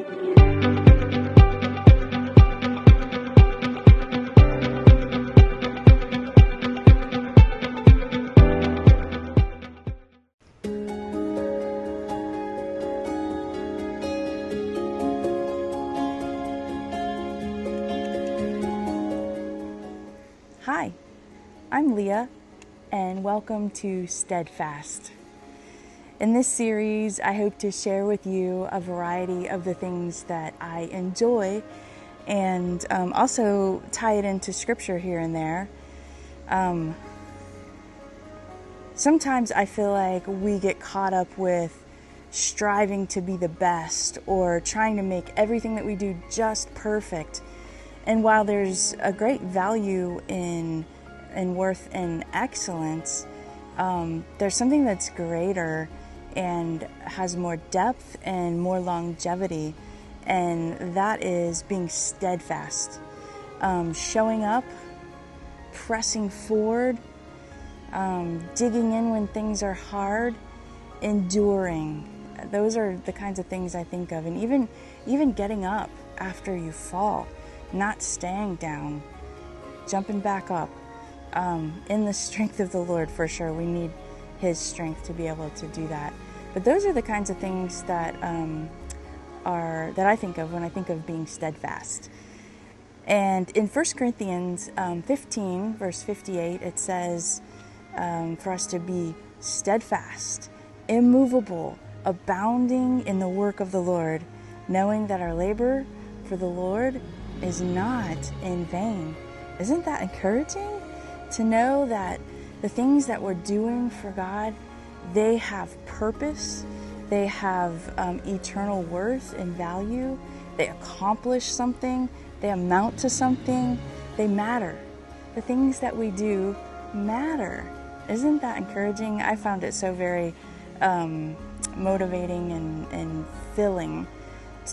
Hi, I'm Leah, and welcome to Steadfast. In this series, I hope to share with you a variety of the things that I enjoy and also tie it into scripture here and there. Sometimes I feel like we get caught up with striving to be the best or trying to make everything that we do just perfect. And while there's a great value in worth in excellence, there's something that's greater and has more depth and more longevity, and that is being steadfast, showing up, pressing forward, digging in when things are hard, enduring. Those are the kinds of things I think of, and even getting up after you fall. Not staying down, jumping back up, in the strength of the Lord for sure. We need His strength to be able to do that. But those are the kinds of things that that I think of when I think of being steadfast. And in 1 Corinthians 15, verse 58, it says for us to be steadfast, immovable, abounding in the work of the Lord, knowing that our labor for the Lord is not in vain. Isn't that encouraging? To know that the things that we're doing for God, they have purpose, they have eternal worth and value, they accomplish something, they amount to something, they matter. The things that we do matter. Isn't that encouraging? I found it so very motivating and filling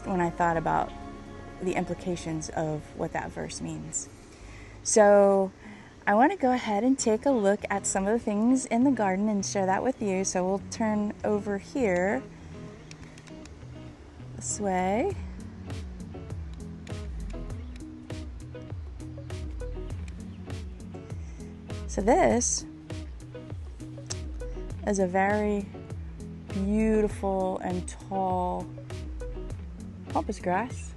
when I thought about the implications of what that verse means. So I want to go ahead and take a look at some of the things in the garden and share that with you. So we'll turn over here this way. So this is a very beautiful and tall pampas grass.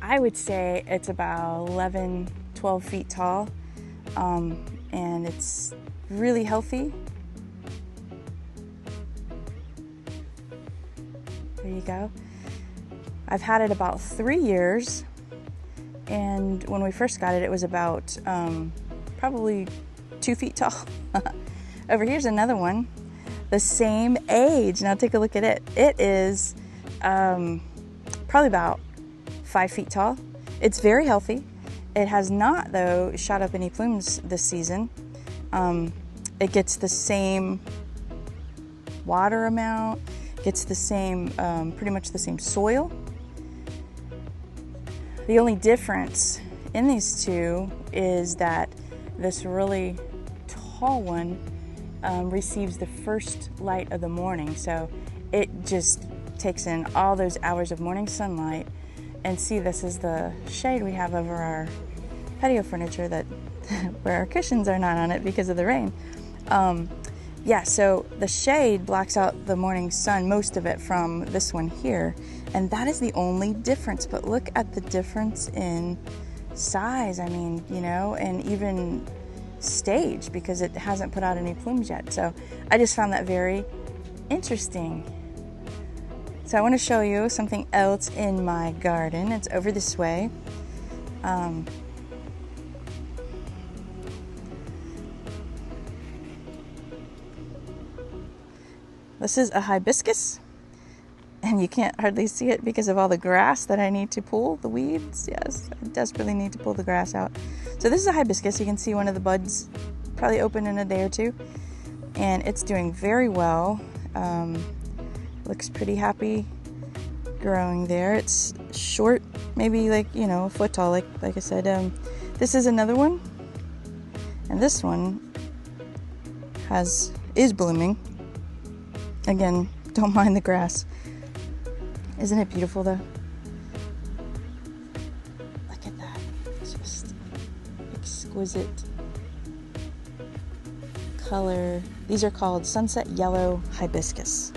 I would say it's about 11, 12 feet tall, and it's really healthy. There you go. I've had it about 3 years, and when we first got it, it was about probably 2 feet tall. Over here's another one, the same age. Now take a look at it. It is probably about 5 feet tall. It's very healthy. It has not, though, shot up any plumes this season. It gets the same water amount, gets the same, pretty much the same soil. The only difference in these two is that this really tall one receives the first light of the morning. So it just takes in all those hours of morning sunlight. And see, this is the shade we have over our patio furniture that where our cushions are not on it because of the rain. So the shade blocks out the morning sun, most of it, from this one here. And that is the only difference. But look at the difference in size. I mean, and even stage, because it hasn't put out any plumes yet. So I just found that very interesting. So I want to show you something else in my garden. It's over this way. This is a hibiscus, and you can't hardly see it because of all the grass that I need to pull, the weeds. Yes, I desperately need to pull the grass out. So this is a hibiscus. You can see one of the buds probably open in a day or two, and it's doing very well. Looks pretty happy growing there. It's short, maybe like, a foot tall, like I said. This is another one, and this one is blooming. Again, don't mind the grass. Isn't it beautiful though? was it color? These are called Sunset Yellow Hibiscus.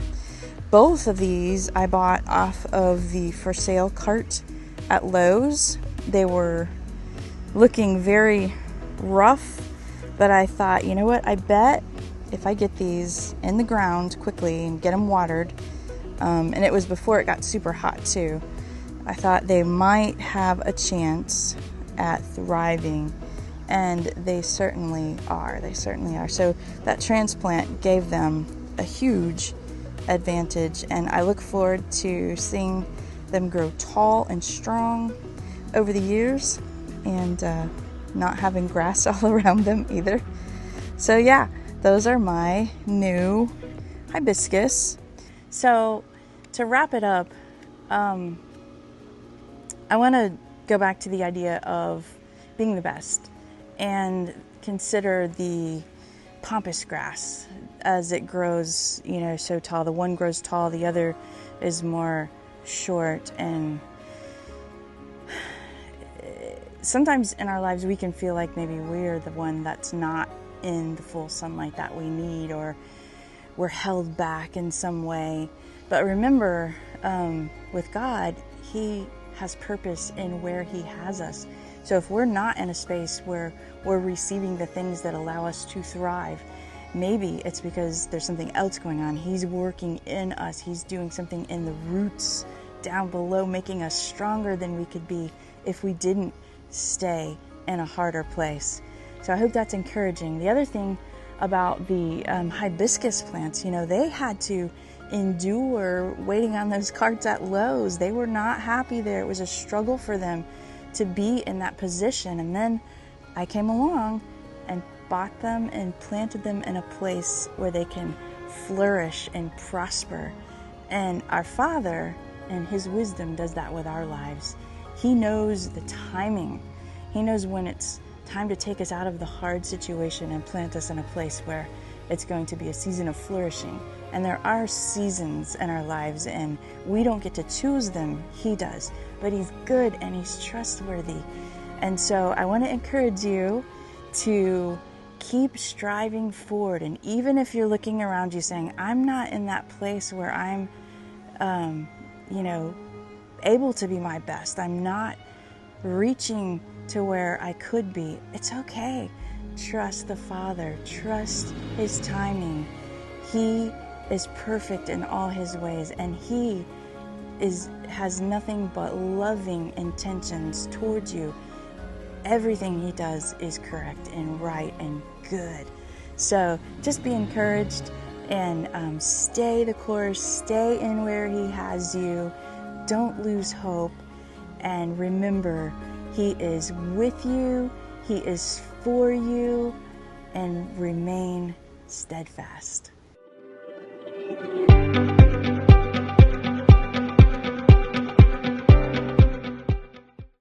Both of these I bought off of the for sale cart at Lowe's. They were looking very rough, but I thought, you know what, I bet if I get these in the ground quickly and get them watered, and it was before it got super hot too, I thought they might have a chance at thriving, and they certainly are. So that transplant gave them a huge advantage, and I look forward to seeing them grow tall and strong over the years, and not having grass all around them either. So yeah, those are my new hibiscus. So to wrap it up, I want to go back to the idea of being the best and consider the pampas grass as it grows, so tall. The one grows tall, the other is more short, and sometimes in our lives we can feel like maybe we're the one that's not in the full sunlight that we need, or we're held back in some way. But remember, with God, He has purpose in where He has us. So if we're not in a space where we're receiving the things that allow us to thrive, maybe it's because there's something else going on. He's working in us. He's doing something in the roots down below, making us stronger than we could be if we didn't stay in a harder place. So I hope that's encouraging. The other thing about the hibiscus plants, they had to endure waiting on those carts at Lowe's. They were not happy there. It was a struggle for them to be in that position. And then I came along and bought them and planted them in a place where they can flourish and prosper. And our Father, in His wisdom, does that with our lives. He knows the timing. He knows when it's time to take us out of the hard situation and plant us in a place where it's going to be a season of flourishing. And there are seasons in our lives, and we don't get to choose them. He does. But He's good and He's trustworthy. And so I want to encourage you to keep striving forward. And even if you're looking around you saying, I'm not in that place where I'm, able to be my best. I'm not reaching to where I could be. It's okay. Trust the Father. Trust His timing. He is perfect in all His ways, and He has nothing but loving intentions towards you. Everything He does is correct and right and good. So just be encouraged and stay the course. Stay in where He has you. Don't lose hope. And remember, He is with you. He is for you. And remain steadfast.